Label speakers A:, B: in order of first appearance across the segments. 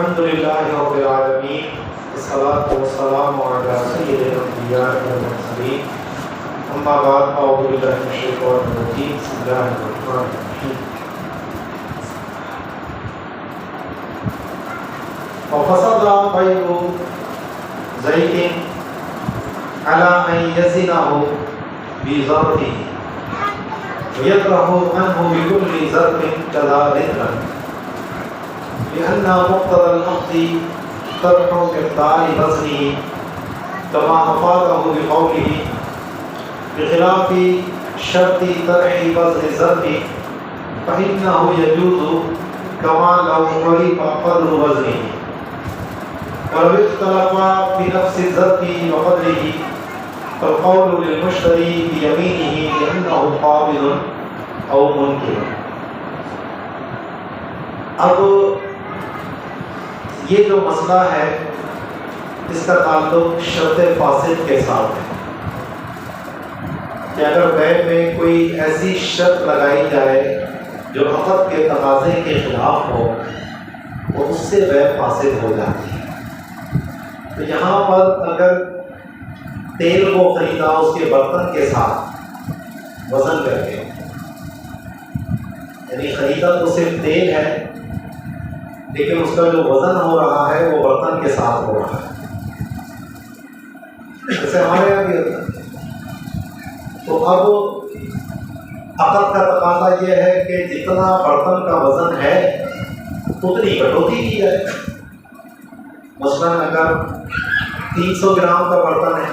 A: الحمدللہ رب العالمین والصلاة والسلام علی سید الانبیاء والمرسلین اما بعد اعوذ باللہ من الشیطان الرجیم بسم اللہ الرحمن الرحیم وفسد بيع زيت على أن يزنه بزرعه ويكره عنه بكل زرع كذلك لأن مقتضى الأخذ طرح مقدار وزنه كما أفاده بقوله بخلاف شرط طرح وزن الزرع فإنه يجوز كما لو عرف قدر وزنه ولو اختلف بنفس الزرع وقدره فالقول للمشتري بيمينه لأنه قابض أو منكر. اب یہ جو مسئلہ ہے اس کا تعلق شرط فاسد کے ساتھ ہے کہ اگر بیع میں کوئی ایسی شرط لگائی جائے جو عقد کے تقاضے کے خلاف ہو تو اس سے بیع فاسد ہو جاتی ہے. تو یہاں پر اگر تیل کو خریدا اس کے برتن کے ساتھ وزن کر کے، یعنی خریدا تو صرف تیل ہے لیکن اس کا جو وزن ہو رہا ہے وہ برتن کے ساتھ ہو رہا ہے، جیسے ہمارے یہاں بھی ہوتا ہے. تو اب عقد کا تقاضا یہ ہے کہ جتنا برتن کا وزن ہے اتنی کٹوتی کی جائے. مثلاً اگر 300 گرام کا برتن ہے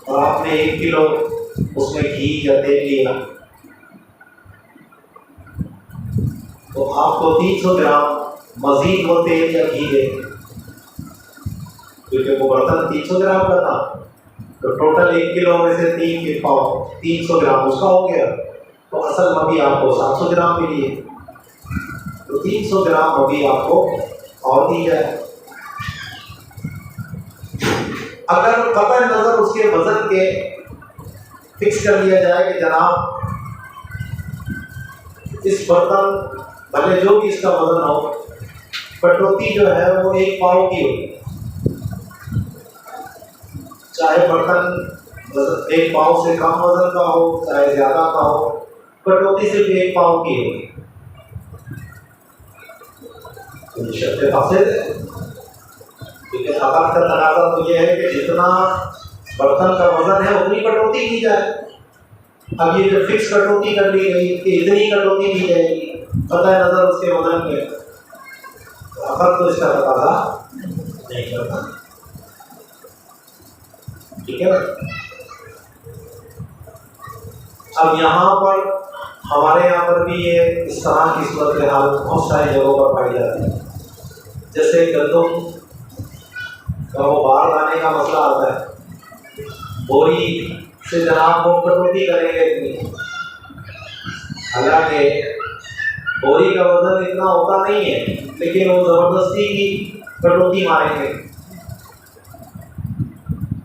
A: اور آپ نے 1 کلو اس میں گھی یا تیل لیا تو آپ کو 300 گرام مزید وہ تیل یا گھی دے، کیونکہ وہ برتن 300 گرام کا تھا تو ٹوٹل 1 کلو میں سے 300 گرام اس کا ہو گیا، تو اصل مبی آپ کو 700 گرام ملی ہے، تو 300 گرام مبی آپ کو اور دی جائے. اگر قطع نظر اس کے وزن کے فکس کر لیا جائے کہ جناب اس برتن بھلے جو بھی اس کا وزن ہو، کٹوتی جو ہے وہ 1 پاؤ کی ہوگی، چاہے برتن 1 پاؤ سے کم وزن کا ہو چاہے زیادہ کا ہو، کٹوتی صرف 1 پاؤ کی ہوگی. تو یہ شرط فاسد ہے، کیونکہ عقد کا تقاضا تو یہ ہے کہ جتنا برتن کا وزن ہے اتنی کٹوتی کی جائے. اب یہ جو فکس کٹوتی کر لی گئی کہ اتنی کٹوتی کی جائے گی قطع نظر اس کے وزن میں، عقد تو اس کا تقاضا نہیں کرتا. ٹھیک ہے نا. اب یہاں پر ہمارے یہاں پر بھی یہ اس طرح کی صورتحال بہت ساری جگہوں پر پائی جاتی ہے. جیسے گندم کا وہ باہر لانے کا مسئلہ آتا ہے، بوری سے جناب وہ کٹوتی کریں گے اتنی، حالانکہ بوری کا وزن اتنا ہوتا نہیں ہے لیکن وہ زبردستی کی کٹوتی ماریں گے.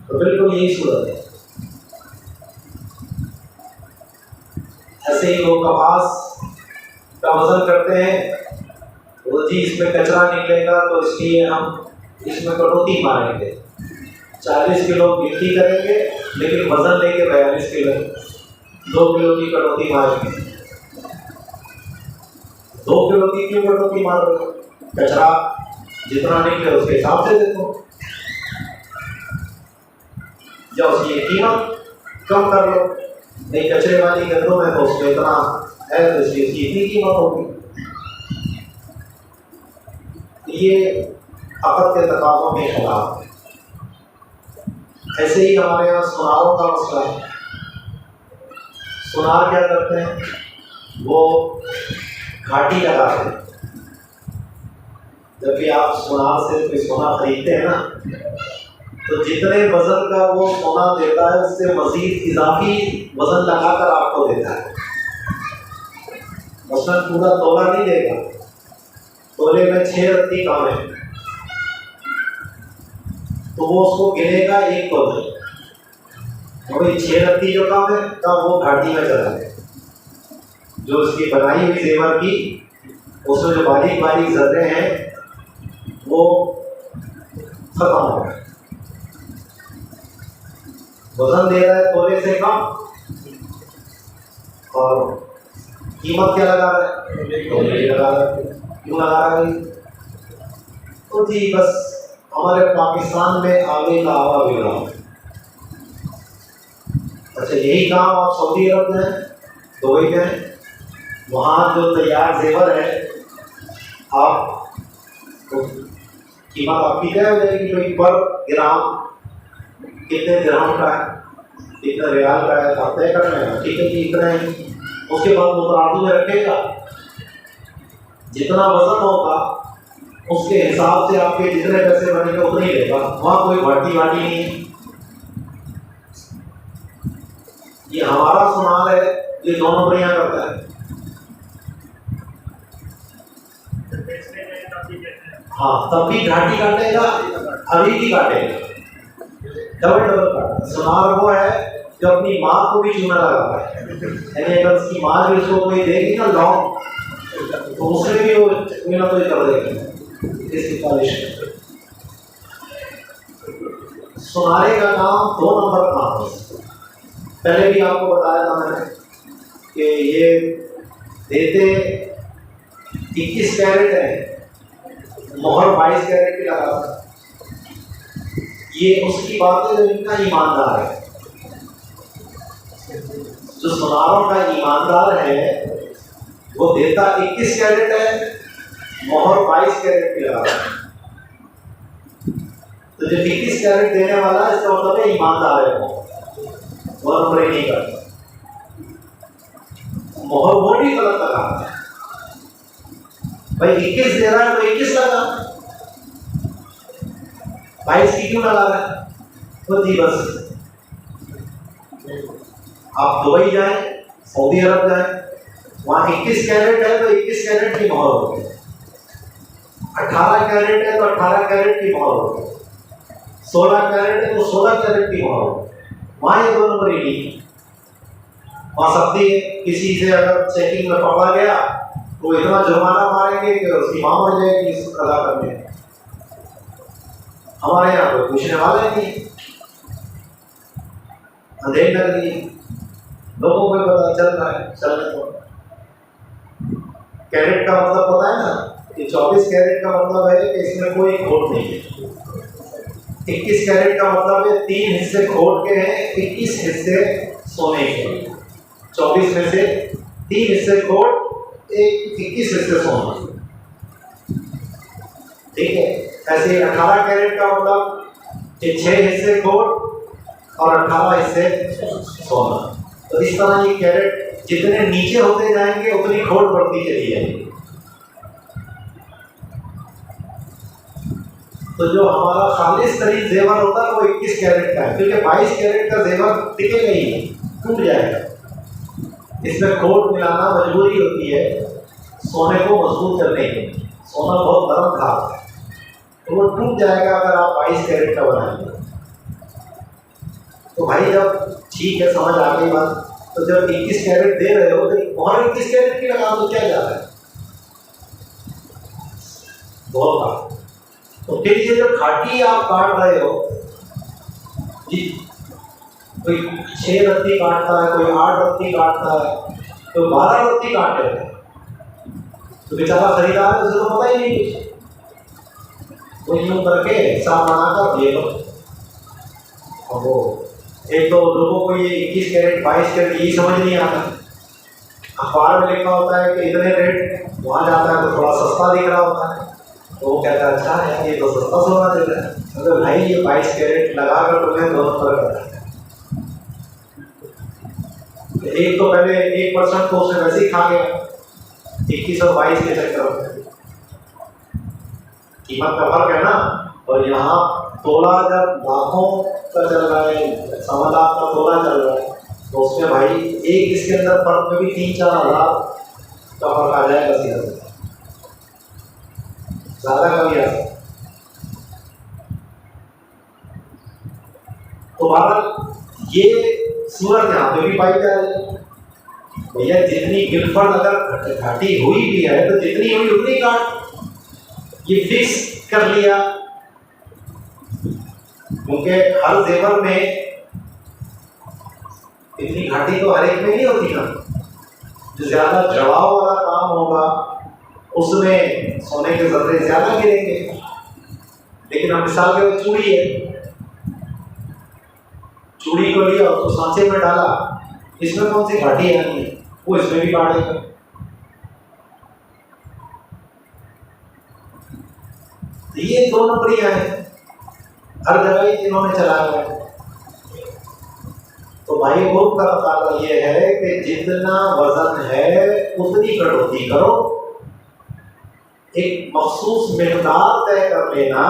A: تو بالکل یہی صورت ہے. ایسے ہی لوگ کپاس کا وزن کرتے ہیں، وہ جی اس میں کچرا نکلے گا تو اس لیے ہم اس میں کٹوتی ماریں گے، 40 کلو مٹی کریں گے لیکن وزن لے کے 42 کلو 2 کلو کی کٹوتی ماریں گے. 2 کلو کی کیوں کٹوتی مار رہے ہو؟ کچرا جتنا نکلے اس کے حساب سے دیکھو، یا اس کی قیمت کم کر لو. نہیں کچرے والی گندم ہے تو اس میں اتنا ہے تو اس کی اتنی قیمت ہوگی. یہ عقد کے تقاضوں کے خلاف ہے. ایسے ہی ہمارے یہاں سناروں کا مسئلہ ہے. سنار کیا کرتے ہیں؟ وہ گھاٹی لگاتے ہیں. جب بھی آپ سنار سے کوئی سونا خریدتے ہیں نا تو جتنے وزن کا وہ سونا دیتا ہے اس سے مزید اضافی وزن لگا کر آپ کو دیتا ہے. مثلاً پورا تولہ نہیں دے گا، تولے میں 6 رتی کم ہے تو وہ اس کو گنے گا 1 تولے، وہی 6 رتی جو کام ہے تب وہ گھاٹی میں چلا گیا. جو اس کی بنائی ہوئی زیور کی اس میں جو باریک باریک ذرے ہیں وہ ختم ہو گیا. وزن دے رہا ہے تولے سے کم اور قیمت کیا لگا رہا ہے؟ تولے لگا رہا ہے. کیوں لگا رہا ہے؟ تو جی بس ہمارے پاکستان میں آگے کا آوا بگڑا. اچھا یہی کام آپ سعودی عرب میں دبئی میں وہاں جو تیار زیور ہے آپ قیمت آپ کی طے ہو جائے گی کہ پر گرام کتنے درہم کا ہے, کتنے ریال کا ہے, آپ طے کرنا ہے. ٹھیک ہے جی اتنا ہی. اس کے بعد مترادف میں رکھے گا, جتنا وزن ہوگا اس کے حساب سے آپ کے جتنے پیسے بنے گا اتنے ہی لے گا. وہاں کوئی بھاٹی واٹی نہیں ہے. یہ ہمارا سمال ہے, یہ 2 نمبریاں کرتا ہے. ہاں تب بھی گھاٹی کاٹے گا, ابھی بھی کاٹے گا, ڈبل کاٹے. سمال وہ ہے جو اپنی ماں کو بھی چونا لگاتا ہے. یعنی اگر اس کی ماں بھی اس کو کوئی دے گی نا لونگ تو اس میں بھی وہ کوئی نہ کوئی کر دے گی اس کی پالش. سنارے کا کام 2 نمبر کام ہے. پہلے بھی آپ کو بتایا تھا میں نے کہ یہ دیتے 21 کیرٹ ہے, مہر 22 کیرٹ کی لگاتا ہے. یہ اس کی بات ہے جو ان کا ایماندار ہے. جو سناروں کا ایماندار ہے وہ دیتا 21 کیرٹ ہے, مہر 22 کیرٹ کی لگاتا ہے. تو جو 21 کیرٹ دینے والا ہے اس کا مطلب ہے ایماندار ہے, وہ نمبر نہیں کرتا. مہر وہ بھی غلط لگاتا ہے. بھائی 21 دے رہا ہے تو 21 لگا, 22 کی کیوں لگا رہا ہے؟ تو جی بس آپ دبئی جائیں, سعودی عرب جائیں, وہاں 21 کیرٹ ہے تو 21 کیرٹ کی مہر ہوگی, 18 کیرٹ ہے تو 18 کیرٹ کی مہر ہوگی, 16 کیرٹ ہے تو 16 کیرٹ کی مہر ہوگی. وہاں یہ 2 نمبر ہی نہیں. وہاں سختی ہے, کسی سے اگر چیکنگ میں پکڑا گیا تو اتنا جرمانہ ماریں گے کہ اس کی ماں مر جائے گی اس ادا کرنے. ہمارے یہاں کوئی پوچھنے والے نہیں, اندھیری لگ رہی ہے, لوگوں کو پتا چل رہا ہے چلنے کو. کیرٹ کا مطلب پتا ہے نا, کہ 24 کیرٹ کا مطلب ہے کہ اس میں کوئی کھوٹ نہیں ہے. 21 کیرٹ کا مطلب ہے 3 حصے کھوٹ کے ہیں, 21 حصے سونے کے. 24 میں سے 3 حصے کھوٹ, 21 حصے سونا. ٹھیک ہے. ایسے 18 کیرٹ کا مطلب کہ 6 حصے کھوٹ اور 18 حصے سونا. تو اس طرح یہ کیرٹ جتنے نیچے ہوتے جائیں گے اتنی کھوٹ بڑھتی چلی جائے گی. تو جو ہمارا خالص ترین زیور ہوتا ہے وہ 21 کیرٹ کا ہے, کیونکہ 22 کیرٹ کا زیور ٹکے گا ہی نہیں, ٹوٹ جائے گا. اس میں کھوٹ ملانا مجبوری ہوتی ہے سونے کو مضبوط کرنے کی. سونا بہت نرم کھاد ہے تو وہ ٹوٹ جائے گا اگر آپ 22 کیرٹ کا بنائیں گے. تو بھائی جب ٹھیک ہے سمجھ آ گئی بات, تو جب 21 کیرٹ دے رہے ہو تو مہر 21 کیرٹ کی لگا تو کیا جا رہا ہے, بہت کام. تو پھر یہ جو کھاٹی آپ کاٹ رہے ہو جی, کوئی 6 رتی کاٹتا ہے, کوئی 8 رتی کاٹتا ہے, کوئی 12 رتی کاٹ لیتے ہیں. تو بیچارہ خریدار ہے, اسے تو پتہ ہی نہیں کچھ. وہ یوں کر کے حساب بنا کر دے دو. اور وہ ایک تو لوگوں کو یہ 21 کیرٹ 22 کیرٹ یہی سمجھ نہیں آتا. اخبار میں لکھا ہوتا ہے کہ اتنے ریٹ, وہاں جاتا ہے تو تھوڑا سستا دکھ رہا ہوتا ہے, تو وہ کہتا ہے اچھا ہے یہ تو سستا سونا دے رہا ہے. اگر بھائی یہ 22 کیرٹ لگا کر تمہیں دونوں فرق کرتا ہے. ایک تو پہلے 1% تو اس نے ویسے ہی کھا گیا 21 اور 22 کے چکر میں. قیمت کا فرق ہے نا. اور یہاں تولہ جب لاکھوں کا چل رہا ہے, 1.25 لاکھ کا تولہ چل رہا ہے, تو اس میں بھائی ایک اس کے اندر فرق میں بھی 3-4 ہزار کا فرق آ جائے گا. سیدھا زیادہ کا بھی آ سکتا. تو بہرحال یہ صورت یہاں پہ بھی پائی جا رہی ہے. بھیا جتنی گلفرڈ اگر گھاٹی ہوئی بھی ہے تو جتنی ہوئی اتنی کاٹ. یہ فکس کر لیا، کیونکہ ہر زیور میں اتنی گھاٹی تو ہر ایک میں نہیں ہوتی نا، جو زیادہ جواب والا کام ہوگا اس میں سونے کے ذرے زیادہ گریں گے. لیکن اب مثال کے وہ چوڑی ہے، چوڑی کو لیا اور تو سانچے میں ڈالا، اس میں کون سی گھاٹی آنی ہے؟ وہ اس میں بھی کاٹے گا. یہ دو نمبریاں ہیں، ہر جگہ ہی انہوں نے چلایا ہے. تو بھائی بہت کا تقاضا یہ ہے کہ جتنا وزن ہے اتنی کٹوتی کرو، ایک مخصوص مقدار طے کر لینا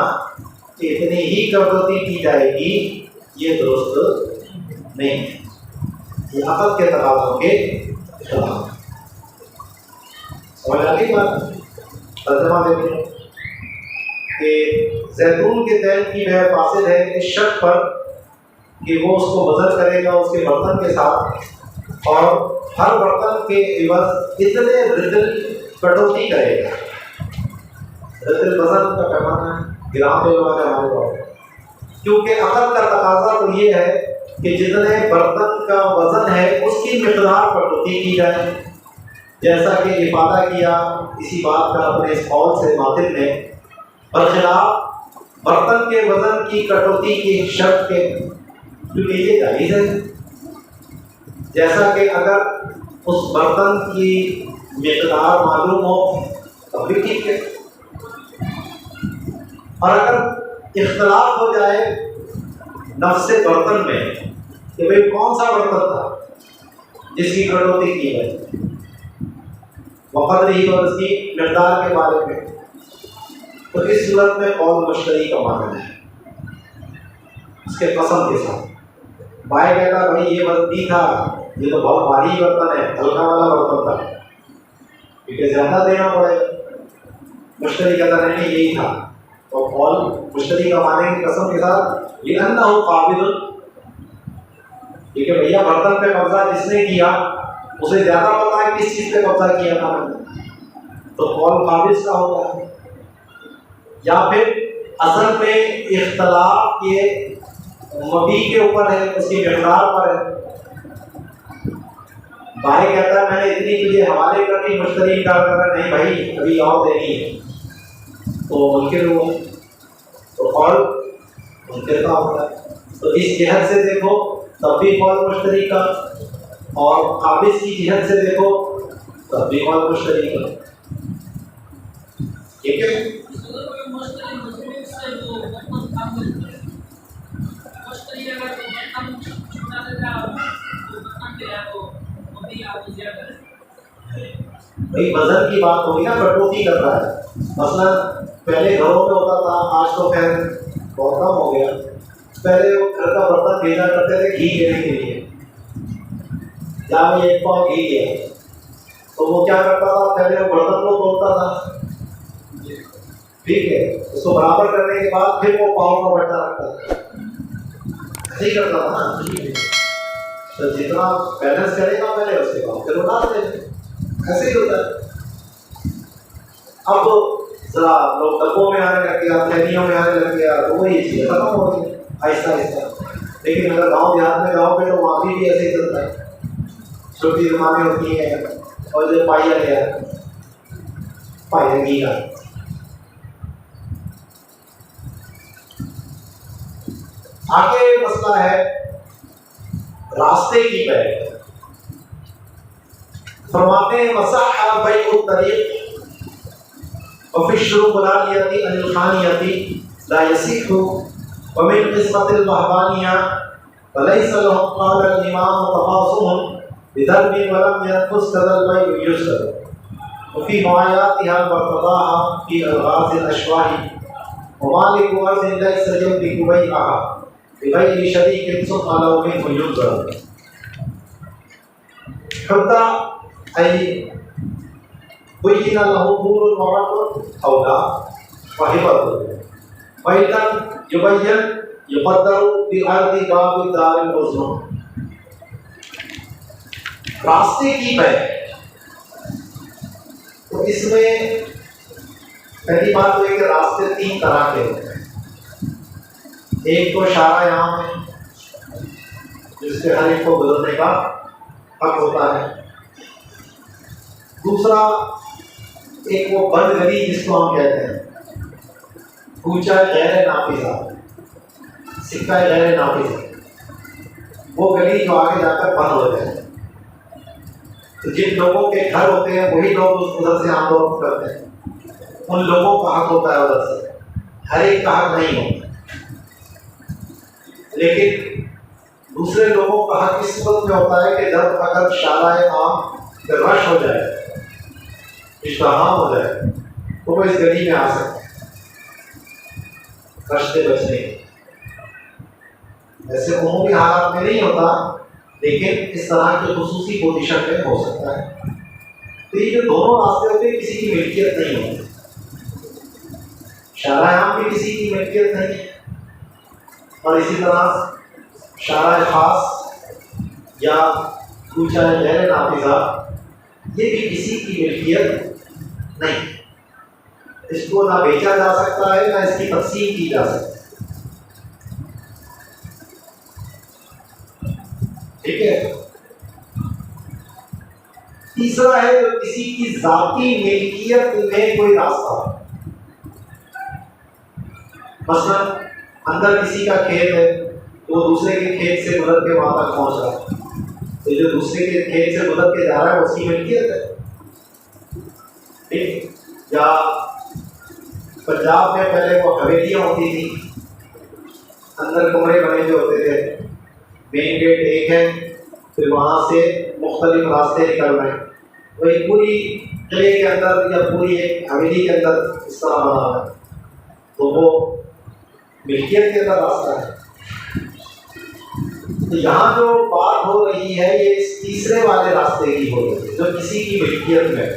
A: کہ اتنی ہی کٹوتی کی جائے گی، یہ درست نہیں ہے، یہ عقل کے تقاضوں کے خلاف. سمجھ آ گئی بات؟ ترجمہ دیکھیں کہ زیتون کے تیل کی بے فاسد ہے اس شرط پر کہ وہ اس کو وزن کرے گا اس کے برتن کے ساتھ، اور ہر برتن کے عوض اتنے رطل کٹوتی کرے گا. رطل وزن کا پیمانہ ہے، گرام پہ لوگا ہے ہمارے پاس. کیونکہ عقل کا تقاضا تو یہ ہے کہ جتنے برتن کا وزن ہے اس کی مقدار کٹوتی کی جائے. جیسا کہ افادہ کیا اسی بات کا اپنے اس قول سے ماطب نے، برخلاف برتن کے وزن کی کٹوتی کی شرط کے، کیونکہ یہ جائز ہے. جیسا کہ اگر اس برتن کی مقدار معلوم ہو تب بھی ٹھیک ہے، اور اگر اختلاف ہو جائے نفس برتن میں کہ بھئی کون سا برتن تھا جس کی کٹوتی کی ہے، وقت رہی اور اس کی مقدار کے بارے میں، تو اس صورت میں قول مشتری کا ماننا ہے اس کے قسم کے ساتھ. بھائی کہتا بھائی یہ وزن نہیں تھا، یہ تو بہت بھاری برتن ہے، ہلکا والا برتن تھا، کیونکہ زیادہ دینا پڑے. مشتری کہتا نہیں یہی تھا، تو قول مشتری کا مانیں گے قسم کے ساتھ لِأَنَّهُ قابض، کیونکہ بھیا برتن پہ قبضہ جس نے کیا اسے زیادہ پتا ہے کس چیز پہ قبضہ کیا تھا میں نے، تو قول قابض کا ہوتا ہے. یا پھر اصل میں اختلاف کے مبی کے اوپر ہے، اس کی مقدار پر ہے. بھائی کہتا ہے میں نے اتنی تجھے حوالے کر دی، مشتری انکار کر رہا ہے نہیں بھائی ابھی اور دینی ہے، تو منکر ہوا، تو قول منکر کا ہوتا ہے. تو اس جہت سے دیکھو تب بھی قول مشتری کا، اور قابض کی جہت سے دیکھو تب بھی قول مشتری کا. ٹھیک ہے؟ بھائی وزن کی بات ہوگی نا، کٹوتی کر رہا ہے. مثلا پہلے گھروں میں ہوتا تھا، آج تو خیر بہت کم ہو گیا. پہلے وہ گھر کا برتن بھیجا کرتے تھے گھی لینے کے لیے، جہاں میں 1 پاؤ گھی لیا، تو وہ کیا کرتا تھا پہلے وہ برتن کو توڑتا تھا، ٹھیک ہے، اس کو برابر کرنے کے بعد پھر وہ پاؤں کا بٹا رکھتا تھا. ایسے ہی کرتا تھا نا، تو جتنا بیلنس کرے گا پہلے اس کے بعد پھر اٹھا دے، ایسے ہی ہوتا ہے. اب ذرا لوگ ڈبوں میں آنے لگ گیا، تھیلیوں میں آنے لگ گیا، تو وہی چیزیں ختم ہو گئی آہستہ آہستہ. لیکن اگر گاؤں دیہات میں جاؤ گے تو وہاں بھی ایسے ہی چلتا ہے، چھوٹی دکانیں ہوتی ہیں اور جو پائیا گیا پائیا گھی کا. آگے مسئلہ ہے راستے کی بیع. فرماتے ہیں وصح بیع الطریق وفی الشربلالیۃ عن الخانیۃ لا یصح ومن قسمۃ الوهبانیہ وليس لهم قال الامام تفاصم بضرب ولم ينقص كذا البيع يسر وفي معاياتها وارتضاها في الغاز الاشواح ومالك ارض ليس يملك بيعها بغير شريك ثم لو منه ينظر حتى أي بين له طول وعرض أو لا وهبته وإن لم يبين يقدر بعرض باب الدار العظمى. راستے کی بیع، تو اس میں پہلی بات تو یہ کہ راستے تین طرح کے ہوتے ہیں. ایک تو شارع عام ہے جس سے ہر ایک کو گزرنے کا حق ہوتا ہے. دوسرا ایک وہ بند گلی جس کو ہم کہتے ہیں کوچہ غیر نافذہ، سکہ غیر نافذہ، وہ گلی جو آگے جا کر بند ہو جائے. تو جن لوگوں کے گھر ہوتے ہیں وہی لوگ اس ادھر سے آمد کرتے ہیں، ان لوگوں کا حق ہوتا ہے ادھر سے، ہر ایک کا حق نہیں ہوتا. لیکن دوسرے لوگوں کا حق اس وقت میں ہوتا ہے کہ جب اگر شارع عام رش ہو جائے، اشتہام ہو جائے، تو وہ اس گلی میں آ سکتے ہیں رش سے بچنے کے. ایسے عمومی حالات میں نہیں ہوتا، لیکن اس طرح کی خصوصی پوزیشن میں ہو سکتا ہے. تو یہ جو دونوں راستے ہوتے ہیں کسی کی ملکیت نہیں ہوتی. شارع عام بھی کسی کی ملکیت نہیں ہے، اور اسی طرح شارع خاص یا کوچہ غیر نافذہ یہ بھی کسی کی ملکیت نہیں. اس کو نہ بیچا جا سکتا ہے نہ اس کی تقسیم کی جا سکتی. ٹھیک ہے. تیسرا ہے جو کسی کی ذاتی ملکیت میں کوئی راستہ، مثلا اندر کسی کا کھیت ہے تو وہ دوسرے کے کھیت سے گزر کے وہاں تک پہنچ رہا ہے، تو جو دوسرے کے کھیت سے گزر کے جا رہا ہے اس کی ملکیت ہے. ٹھیک. یا پنجاب میں پہلے وہ حویلیاں ہوتی تھیں، اندر کمرے بنے ہوئے ہوتے تھے، مین گیٹ ایک ہے، پھر وہاں سے مختلف راستے نکل رہے ہیں. وہی پوری قلعے کے اندر یا پوری ایک حویلی کے اندر اس طرح بنا ہوا ہے، تو وہ ملکیت کے اندر راستہ ہے. تو یہاں جو بات ہو رہی ہے یہ اس تیسرے والے راستے کی ہو رہی ہے جو کسی کی ملکیت میں.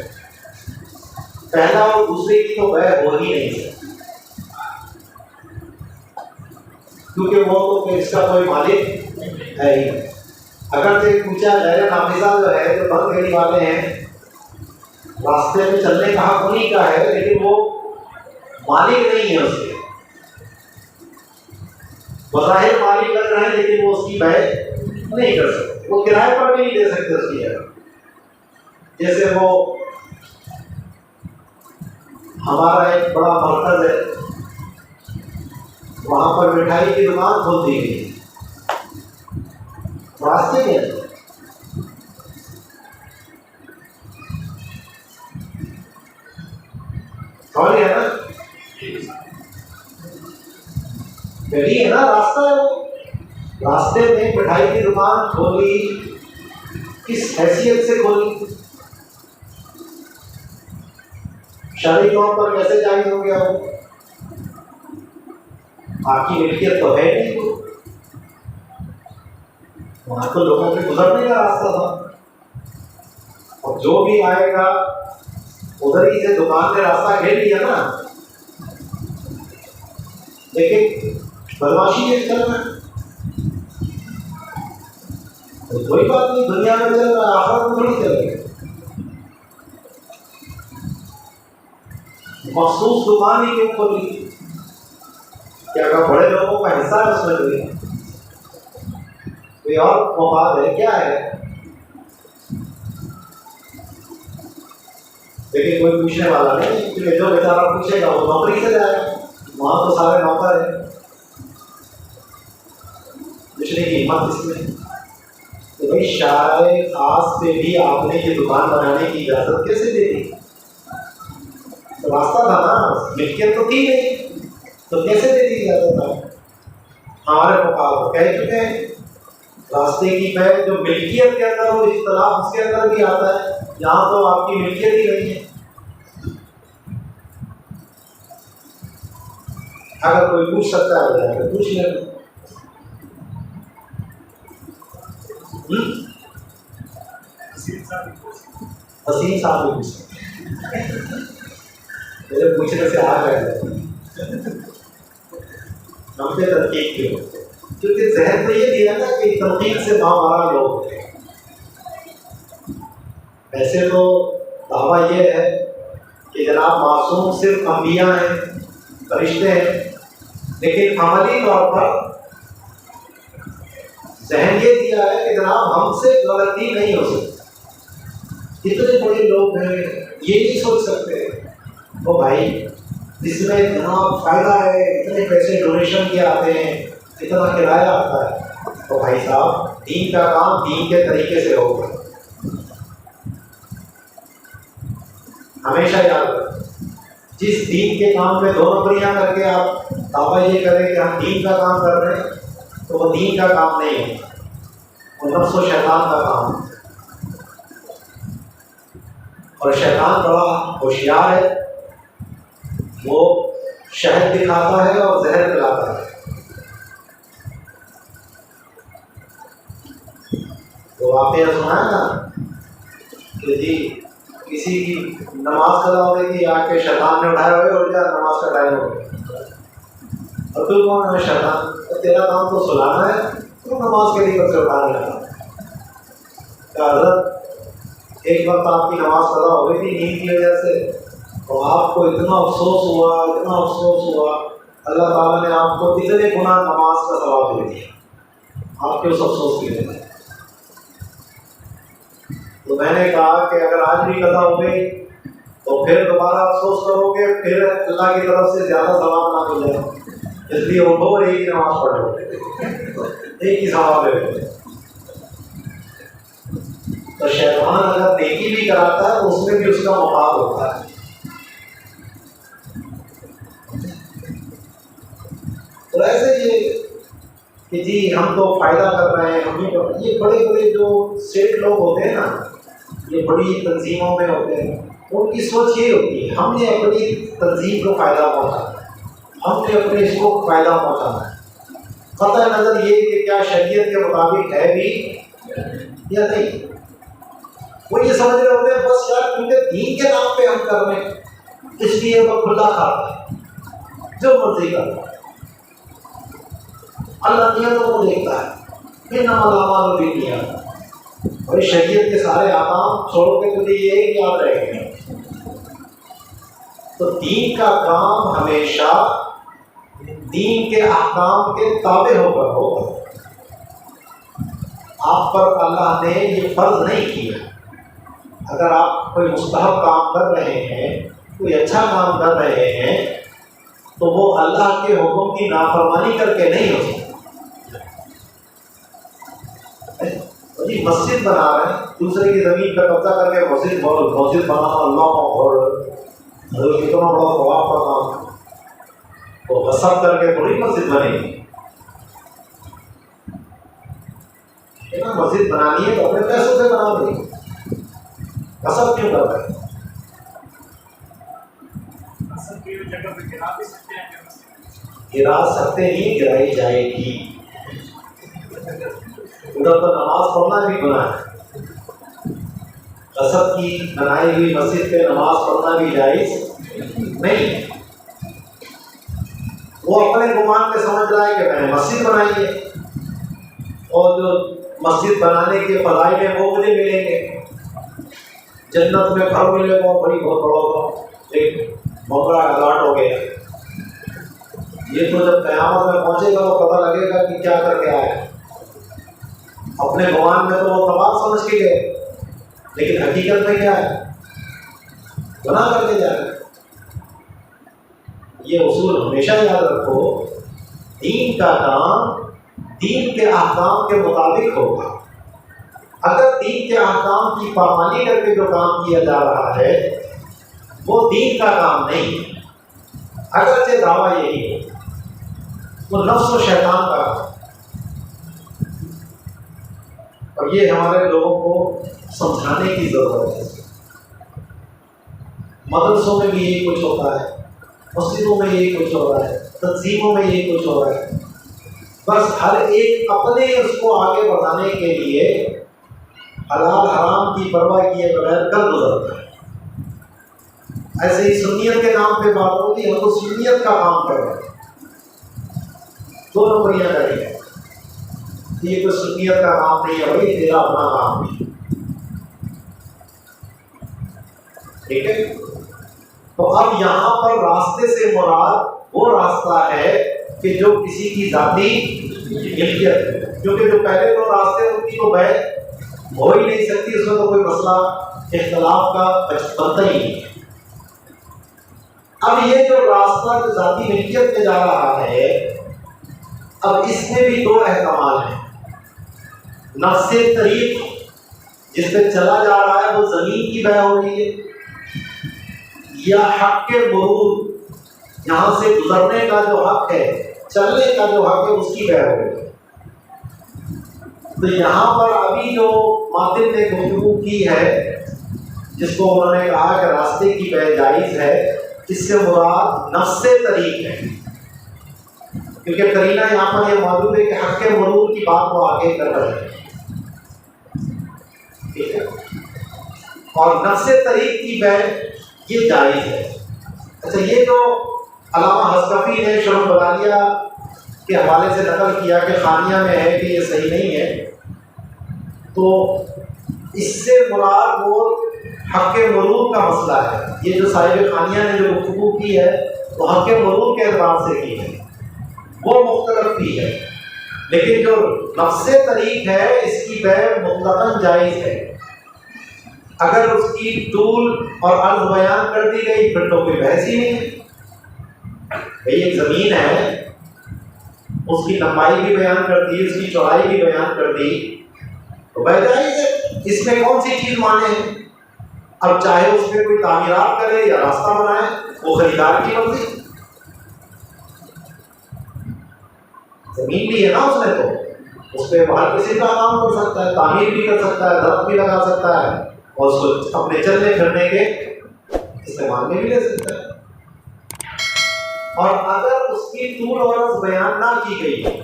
A: پہلا اور دوسرے کی تو بے ہو ہی نہیں سکتی، کیونکہ وہ تو اس کا کوئی مالک ہے ہی. اگر سے کوچہ غیر نافذہ جو ہے جو بند گلی والے ہیں، راستے میں چلنے کا حق انہیں کا ہے، لیکن وہ مالک نہیں ہے اس کے. بظاہر مالک لگ رہے ہیں لیکن وہ اس کی بے نہیں کر سکتے، وہ کرائے پر بھی نہیں دے سکتے اس کی جگہ. جیسے وہ ہمارا ایک بڑا مرکز ہے، وہاں پر مٹھائی کی دکان کھول دی گئی راستے کے اندر. سوری ہے نا، گلی ہے نا، راستہ ہے. وہ راستے میں مٹھائی کی دکان کھولی، کس حیثیت سے کھولی؟ شرعی طور پر کیسے جائز ہو گیا؟ وہ آپ کی ملکیت تو ہے نہیں، وہاں تو لوگوں کے گزرنے کا راستہ تھا، اور جو بھی آئے گا ادھر ہی سے دکان نے راستہ گھیر لیا نا. لیکن بدماشی یہ چل رہا ہے، کوئی بات نہیں، دنیا میں چل رہا ہے، آخرت میں تھوڑی چل رہی ہے. مخصوص دکان ہی کیوں کھولی؟ کیا اگر بڑے لوگوں کا حصہ ہے اس میں کوئی اور مفاد ہے کیا ہے؟ لیکن کوئی پوچھنے والا نہیں، کیونکہ جو بیچارہ پوچھے گا وہ نوکری سے جائے گا، وہاں تو سارے نوکر ہیں. پوچھنے کی ہمت اس میں تو بھائی شارع خاص پہ بھی آپ نے یہ دکان بنانے کی اجازت کیسے دے دی؟ راستہ تھا نا، ملکیت تو تھی نہیں، تو کیسے دے دی اجازت؟ ہمارے فقہا کہہ چکے ہیں راستے کی بے جو ملکیت کے اندر وہ اختلاف اس کے اندر بھی آتا ہے، یہاں تو آپ کی ملکیت ہی نہیں ہے. اگر کوئی پوچھ سکتا ہے تو پوچھ لیں. وسیم صاحب بھی پوچھ سکتے، میرے پوچھنے سے آ گئے ہم پہ تنقید کیوں؟ کیونکہ ذہن تو یہ دیا نا کہ تنقید سے ماں لوگ ہوتے ہیں. ایسے تو دعویٰ یہ ہے کہ جناب معصوم صرف انبیاء ہیں، فرشتے ہیں، لیکن عملی طور پر ذہن یہ دیا ہے کہ جناب ہم سے غلطی نہیں ہو سکتی۔ اتنے بڑے لوگ ہیں یہ نہیں سوچ سکتے وہ بھائی اس میں اتنا فائدہ ہے، اتنے پیسے ڈونیشن کے آتے ہیں، اتنا کرایہ آتا ہے، تو بھائی صاحب دین کا کام دین کے طریقے سے ہوگا۔ ہمیشہ یاد رکھیں، جس دین کے کام میں 2 نوکریاں کر کے آپ دعویٰ یہ کریں کہ ہم دین کا کام کر رہے ہیں، تو وہ دین کا کام نہیں ہے، وہ نفس و شیطان کا کام ہے۔ اور شیطان بڑا ہوشیار ہے، وہ شہد دکھاتا ہے اور زہر پلاتا ہے۔ تو واقعہ سنا ہے نا کہ جی کسی کی نماز قضا ہو گئی تھی، آ کے شیطان نے اٹھایا ہوئے اور کیا نماز کا ٹائم ہو گیا، اور تو کون ہے شیطان؟ تیرا کام تو سلانا ہے، تو نماز کے لیے بچے اٹھانے لگا۔ کہ حضرت ایک وقت آپ کی نماز قضا ہو گئی تھی نیند کی وجہ سے، اور آپ کو اتنا افسوس ہوا، اتنا افسوس ہوا، اللہ تعالیٰ نے آپ کو اتنے گناہ نماز کا ثواب دے دیا آپ کے اس افسوس کی وجہ سے۔ تو میں نے کہا کہ اگر آج بھی قضا ہو گئی تو پھر دوبارہ افسوس کرو گے، پھر اللہ کی طرف سے زیادہ ثواب نہ مل جائے، اس لیے اٹھو اور ایک ہی نماز پڑھو، ایک ہی ثواب ہے۔ تو شیطان اگر نیکی بھی کراتا ہے تو اس میں بھی اس کا مفاد ہوتا ہے۔ تو ایسے یہ کہ جی ہم تو فائدہ کر رہے ہیں، ہم یہ بڑے بڑے جو سیٹ لوگ ہوتے ہیں نا، یہ بڑی تنظیموں میں ہوتے ہیں، ان کی سوچ یہ ہوتی ہے ہم نے اپنی تنظیم کو فائدہ پہنچانا ہے، ہم نے اپنے اس کو فائدہ پہنچانا ہے، قطع نظر یہ کہ کیا شریعت کے مطابق ہے بھی یا نہیں۔ وہ یہ سمجھ رہے ہوتے ہیں بس یار کیونکہ دین کے نام پہ ہم کر رہے ہیں اس لیے وہ کھلا کھاتا ہے، جو مرضی کرتا ہے، اللہ نیتوں کو دیکھتا ہے، انما الاعمال بالنیات۔ اور شریعت کے سارے احکام چھوڑ کے تجھے یہ یاد رہے گا۔ تو دین کا کام ہمیشہ دین کے احکام کے تابع ہو کر ہوگا۔ آپ پر اللہ نے یہ فرض نہیں کیا، اگر آپ کوئی مستحب کام کر رہے ہیں، کوئی اچھا کام کر رہے ہیں، تو وہ اللہ کے حکم کی نافرمانی کر کے نہیں ہو سکتا۔ جی مسجد بنا رہے ہیں، دوسرے کی زمین پر قبضہ کر کے مسجد بنانا اللہ اور کتنا بڑا ثواب کا کام، تو غصب کر کے تھوڑی مسجد بنے گی۔ مسجد بنانی ہے تو اپنے پیسوں سے بنا دیں، غصب کیوں کر رہے ہیں؟ گرا سکتے ہی گرائی جائے گی، ادھر تو نماز پڑھنا بھی گناہ ہے، غصب کی بنائی ہوئی مسجد پہ نماز پڑھنا بھی جائز نہیں۔ وہ اپنے گمان میں سمجھ رہا ہے کہ میں نے مسجد بنائی ہے اور جو مسجد بنانے کے فضائل ہیں وہ مجھے ملیں گے، جنت میں گھر ملے گا بڑی بہت بڑا ہوگا، ایک بکرا الاٹ ہو گیا۔ یہ تو جب قیامت میں پہنچے گا تو پتہ لگے گا کہ کیا کر کے آیا۔ اپنے گمان میں تو وہ تمام سمجھ کے گئے، لیکن حقیقت میں کیا ہے؟ گناہ کر کے جائے۔ یہ اصول ہمیشہ یاد رکھو، دین کا کام دین کے احکام کے مطابق ہوگا۔ اگر دین کے احکام کی پابندی کر کے جو کام کیا جا رہا ہے وہ دین کا کام نہیں، اگرچہ دعویٰ یہی ہے، وہ نفس و شیطان کا کام۔ اور یہ ہمارے لوگوں کو سمجھانے کی ضرورت ہے۔ مدرسوں میں بھی یہی کچھ ہوتا ہے، مسجدوں میں یہی کچھ ہو رہا ہے، تنظیموں میں یہی کچھ ہو رہا ہے، بس ہر ایک اپنے اس کو آگے بڑھانے کے لیے حلال حرام کی پرواہ کیے بغیر کل گزرتا ہے۔ ایسے ہی سنیت کے نام پہ بات ہوتی، ہم تو سنیت کا کام کر رہے ہیں، 2 نمبریاں کریں گے، یہ کوئی سنیت کا کام نہیں ہے بھائی، تیرا اپنا کام نہیں، ٹھیک ہے؟ تو اب یہاں پر راستے سے مراد وہ راستہ ہے کہ جو کسی کی ذاتی ملکیت ہے، کیونکہ جو پہلے دو راستے ان کی تو بے ہو ہی نہیں سکتی، اس میں تو کوئی مسئلہ اختلاف کا بنتا ہی نہیں۔ اب یہ جو راستہ جو ذاتی ملکیت میں جا رہا ہے، اب اس میں بھی دو احتمال ہیں۔ نفس طریق جس پہ چلا جا رہا ہے وہ زمین کی بے ہو رہی ہے، یا حق کے مرور یہاں سے گزرنے کا جو حق ہے، چلنے کا جو حق ہے، اس کی بے ہو رہی ہے۔ تو یہاں پر ابھی جو ماتن نے گفتگو کی ہے، جس کو انہوں نے کہا کہ راستے کی بے جائز ہے، اس سے مراد نفس طریق ہے، کیونکہ قرینہ یہاں پر یہ موجود ہے کہ حق کے مرور کی بات وہ آگے کر رہے ہیں، ٹھیک ہے، اور نفس طریق کی بے یہ جائز ہے۔ اچھا، یہ جو علامہ حصکفی نے شرح البلاغیہ کے حوالے سے نقل کیا کہ خانیہ میں ہے کہ یہ صحیح نہیں ہے، تو اس سے مراد وہ حق مرور کا مسئلہ ہے۔ یہ جو صاحب خانیہ نے جو گفتگو کی ہے وہ حق مرور کے اعتبار سے کی ہے، وہ مختلف بھی ہے، لیکن جو نفس طریق ہے اس کی بے مطلقاً جائز ہے۔ اگر اس کی طول اور عرض بیان کر دی گئی پھر تو کوئی بحث ہی نہیں ہے۔ بھئی ایک زمین ہے، اس کی لمبائی بھی بیان کر دی، اس کی چوڑائی بھی بیان کر دی، تو بے جائز ہے، اس میں کون سی چیز مانے ہیں؟ اب چاہے اس میں کوئی تعمیرات کرے یا راستہ بنائے، وہ خریدار کی مرضی، زمین بھی ہے نا اس میں، تو اس پہ ہر کسی کا کام کر سکتا ہے، تعمیر بھی کر سکتا ہے، درخت بھی لگا سکتا ہے، اور اس کو اپنے چلنے پھرنے کے استعمال میں بھی لے سکتا ہے۔ اور اگر اس کی طول اور عرض بیان نہ کی گئی ہے،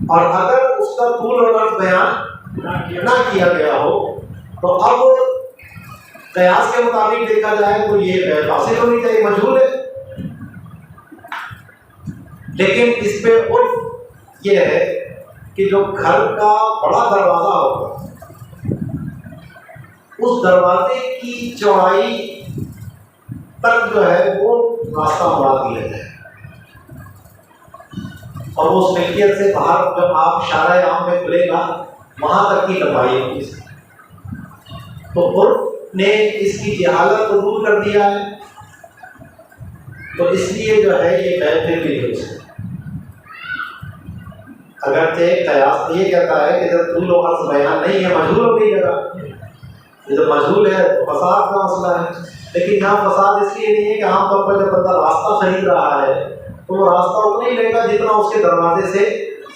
A: اور اگر اس کا طول اور عرض بیان نہ کیا گیا ہو، تو اب قیاس کے مطابق دیکھا جائے تو یہ حاصل ہونی چاہیے، مجہول ہے۔ لیکن اس پہ عرف یہ ہے کہ جو گھر کا بڑا دروازہ ہوگا، اس دروازے کی چوڑائی تک جو ہے وہ راستہ مراد لیا جائے، اور اس ملکیت سے باہر جب آپ شارع عام میں کھلے گا وہاں تک کی لمبائی ہوگی۔ تو عرف نے اس کی جہالت کو دور کر دیا ہے، تو اس لیے جو ہے یہ بے پھر بھی درست ہے۔ اگرچہ قیاس یہ کہتا ہے کہ جب طول و عرض بیان نہیں ہے، مجہول ہو گئی جگہ، جب مجہول ہے تو فساد کا مسئلہ ہے، لیکن یہاں فساد اس لیے نہیں ہے کہ عام طور پر جب بندہ راستہ خرید رہا ہے تو وہ راستہ اتنا ہی لے گا جتنا اس کے دروازے سے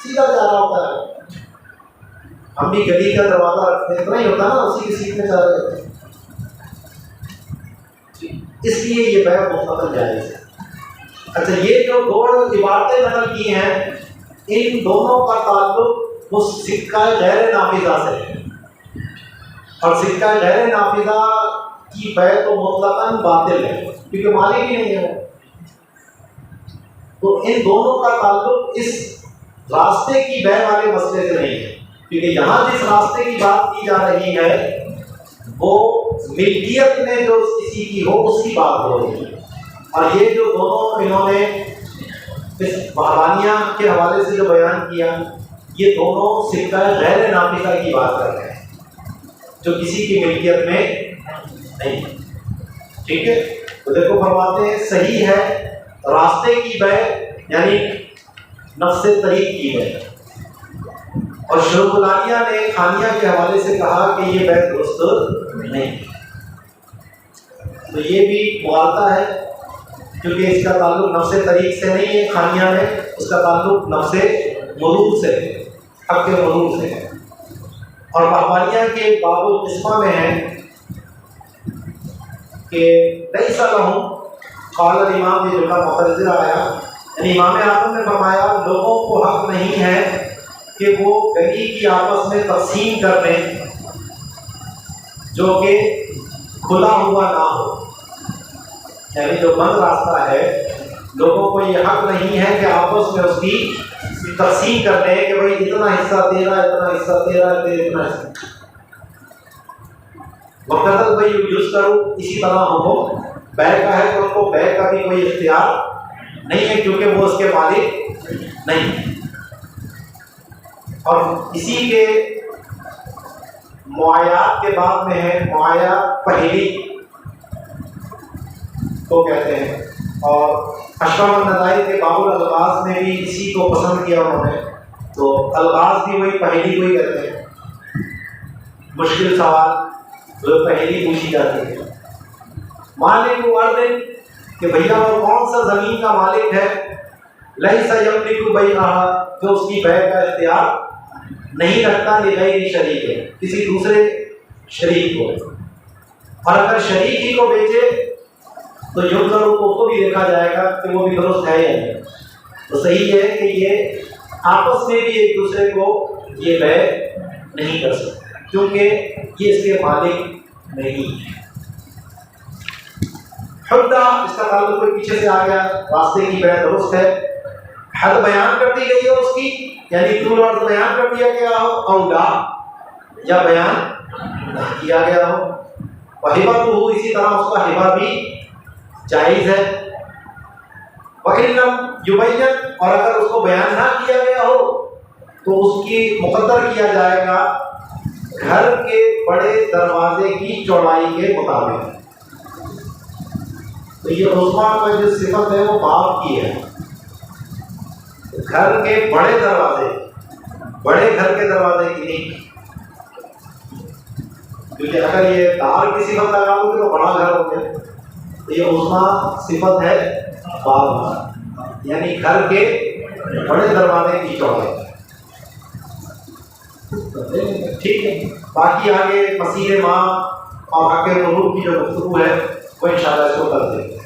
A: سیدھا جا رہا ہوتا ہے۔ ہم بھی گلی کا دروازہ رکھتے ہیں، اتنا ہی ہوتا ہے نا، اسی کی سیٹ میں جا رہے ہوتے ہیں، اس لیے یہ بے مطلقاً جائز ہے۔ اچھا، یہ جو دو عبارتیں نقل کی ہیں، ان دونوں کا تعلق اس سکہ غیر نافذہ سے ہے، اور سکہ غیر نافذہ کی بے تو مطلقاً باطل ہے کیونکہ مالک ہی نہیں ہے۔ تو ان دونوں کا تعلق اس راستے کی بے والے مسئلے سے نہیں ہے، کیونکہ یہاں جس راستے کی بات کی جا رہی ہے وہ ملکیت میں جو کسی کی ہو اس کی بات ہو رہی ہے، اور یہ جو دونوں انہوں نے اس بحرانیہ کے حوالے سے جو بیان کیا، یہ دونوں سکہ غیر نافذہ کی بات کر رہے ہیں جو کسی کی ملکیت میں نہیں، ٹھیک ہے۔ تو دیکھو فرماتے ہیں صحیح ہے راستے کی بے یعنی نفس طریق کی بے، اور شرح البلاغیہ نے خانیہ کے حوالے سے کہا کہ یہ بے درست نہیں، تو یہ بھی مغالطہ ہے کیونکہ اس کا تعلق نفس طریق سے نہیں ہے، خانیہ میں اس کا تعلق نفس مرور سے ہے، حق مرور سے ہے۔ اور بحبانیہ کے باب القسمہ میں ہے کہ لیس لہم قال الامام، یہ جملہ مخرجہ آیا، یعنی امام اعظم نے فرمایا لوگوں کو حق نہیں ہے کہ وہ گلی کی آپس میں تقسیم کر لیں جو کہ کھلا ہوا نہ ہو، یعنی جو بند راستہ ہے لوگوں کو یہ حق نہیں ہے کہ آپس میں اس کی تقسیم کرنے ہیں کہ بھائی اتنا حصہ تیرا، اتنا حصہ تیرا، اتنا حصہ وقت بھائی یوز کرو. اسی طرح ہو بے کا ہے تو ان کو بے کا بھی کوئی اختیار نہیں ہے کیونکہ وہ اس کے مالک نہیں. اور اسی کے معایات کے بعد میں ہے معایات پہلی کو کہتے ہیں. اور اشرف النظائر کے باب الالغاز میں بھی اسی کو پسند کیا انہوں نے. تو الغاز بھی وہی پہلی کو ہی کہتے ہیں، مشکل سوال جو پہلی پوچھی جاتی ہے. مالک ارض کہ بھیا وہ کون سا زمین کا مالک ہے، لیس یملک بیعہا جو اس کی بیع کا اختیار نہیں رکھتا لغیر شریک ہے، کسی دوسرے شریک کو. اور اگر شریک ہی کو بیچے تو ینظر اس کو بھی دیکھا جائے گا کہ وہ بھی درست ہے یا نہیں. تو صحیح ہے کہ یہ آپس میں بھی ایک دوسرے کو یہ بیع نہیں کر سکتے کیونکہ یہ اس کے مالک نہیں ہے. حدہ اس کا تعلق کوئی پیچھے سے آ گیا، راستے کی بیع درست ہے، حد بیان کر دی گئی ہے اس کی، یعنی طول عرض بیان کر دیا گیا ہو، اولا یا بیان نہیں کیا گیا ہو. وہبہ تو ہو اسی طرح اس کا ہبہ بھی جائز ہے. وَإِن لَمْ يُبَيَّن اور اگر اس کو بیان نہ کیا گیا ہو تو اس کی مقدر کیا جائے گا گھر کے بڑے دروازے کی چوڑائی کے مطابق. تو یہ عظمیٰ کا جو صفت ہے وہ باب کی ہے. گھر کے بڑے دروازے، بڑے گھر کے دروازے کی نہیں، کیونکہ اگر یہ دار کی صفت لگا ہوگی تو بڑا گھر ہو گیا. تو یہ عظمیٰ صفت ہے باب، یعنی گھر کے بڑے دروازے کی چوڑائی. ٹھیک ہے، باقی آگے مسیح ماں اور حق ظہور کی جو گفتگو ہے وہ انشاءاللہ اس کو کر دیں گے.